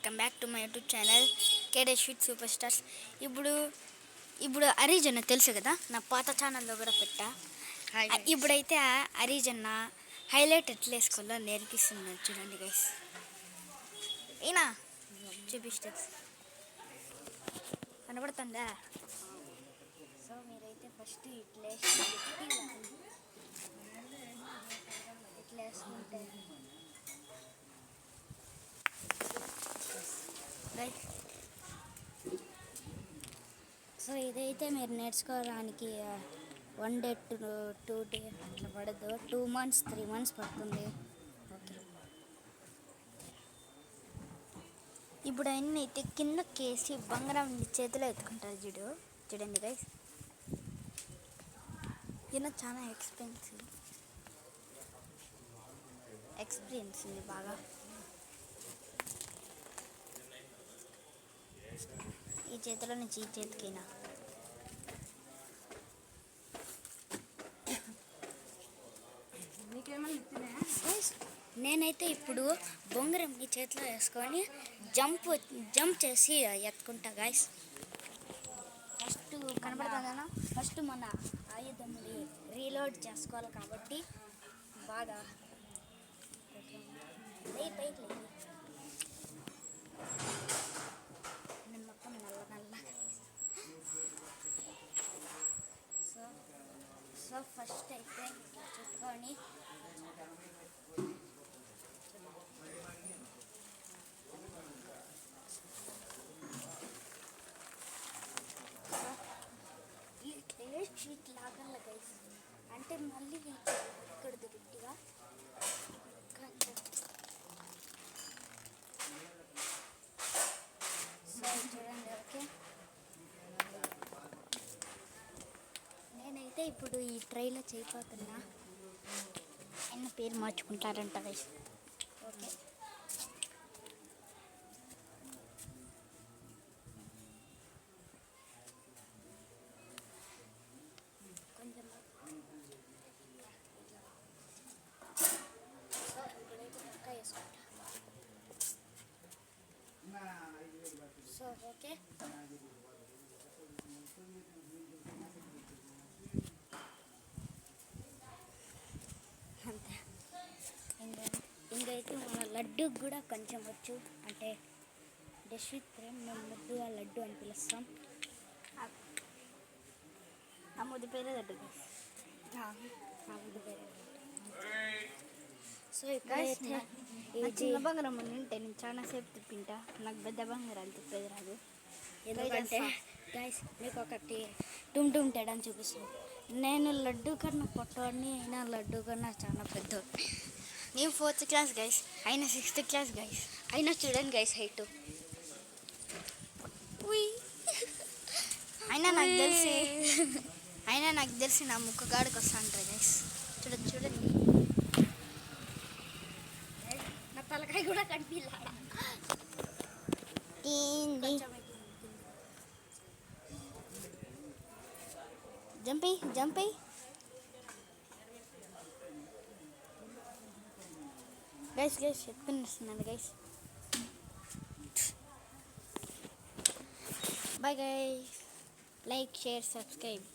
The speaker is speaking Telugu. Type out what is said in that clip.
Welcome back to my YouTube channel కేడే స్వీట్ సూపర్ స్టార్స్. ఇప్పుడు హరిజన్న తెలుసు కదా, నా పాత ఛానల్లో కూడా పెట్టా. ఇప్పుడైతే హరిజన్న హైలైట్ ఎట్లా వేసుకోవాలో నేర్పిస్తున్నాడు. చూడండి గైస్, అయినా చూపిస్తే కనబడుతుందా? సో మీరైతే ఫస్ట్ ఇట్లా వేసుకుంటే సో ఇదైతే మీరు నేర్చుకోవడానికి 1 day to 2 day అట్లా పడదు, 2 months 3 months పడుతుంది. ఓకే, ఇప్పుడు అన్నీ అయితే కింద కేసి బంగారం చేతిలో ఎత్తుకుంటారు. చూడండి గైస్, ఈయన చాలా ఎక్స్పీరియన్స్ ఉంది బాగా. ఈ చేతిలో నుంచి ఈ చేతికినా నేనైతే ఇప్పుడు బొంగరం ఈ చేతిలో వేసుకొని జంప్ చేసి ఎత్తుకుంటా గాయస్. ఫస్ట్ కనబడుతుందన్నా, ఫస్ట్ మన ఆయుధంని రీలోడ్ చేసుకోవాలి కాబట్టి బాగా పైకి నేను మొత్తం నల్ల. సో ఫస్ట్ అయితే చుట్టుకొని షీట్ లాగాల గైస్, అంటే మళ్ళీ ఇక్కడ గట్టిగా చూడండి. ఓకే, నేనైతే ఇప్పుడు ఈ ట్రైలో చేయకపోతున్నా, ఆయన పేరు మార్చుకుంటారంట గైస్. ఓకే, కొంచెం వేసుకుంటా. సో ఓకే, అంతే. ఇంకైతే మన లడ్డూకి కూడా కొంచెం వచ్చు, అంటే డెస్విత్ ప్రేమ్ మేము ముద్దు ఆ లడ్డు అని పిలుస్తాం. ఆ ముద్దు పేరే లడ్డు, ఆ ముద్దు పేరే. సో ఇప్పుడైతే చిన్న బంగారం ఉంటే నేను చాలా సేపు తిప్పింటా, నాకు పెద్ద బంగారం తిప్పేది రాదు. ఎందుకంటే గైస్ మీకు ఒకటి టుమ్ తేడా అని చూపిస్తాను. నేను లడ్డు కన్నా పొట్టవాడిని, అయినా లడ్డు కన్నా చాలా పెద్దవాడిని. నేను 4th క్లాస్ గైస్, అయినా 6th క్లాస్ గైస్, అయినా చూడండి గైస్ హైట్. అయినా నాకు తెలిసి నా ముక్కగాడికి వస్తా అంటారు గైస్. చూడండి నా తలకాయ కూడా కనిపించాలా. జంపై గైస్ చెప్తున్నాను guys. Bye guys, like share subscribe.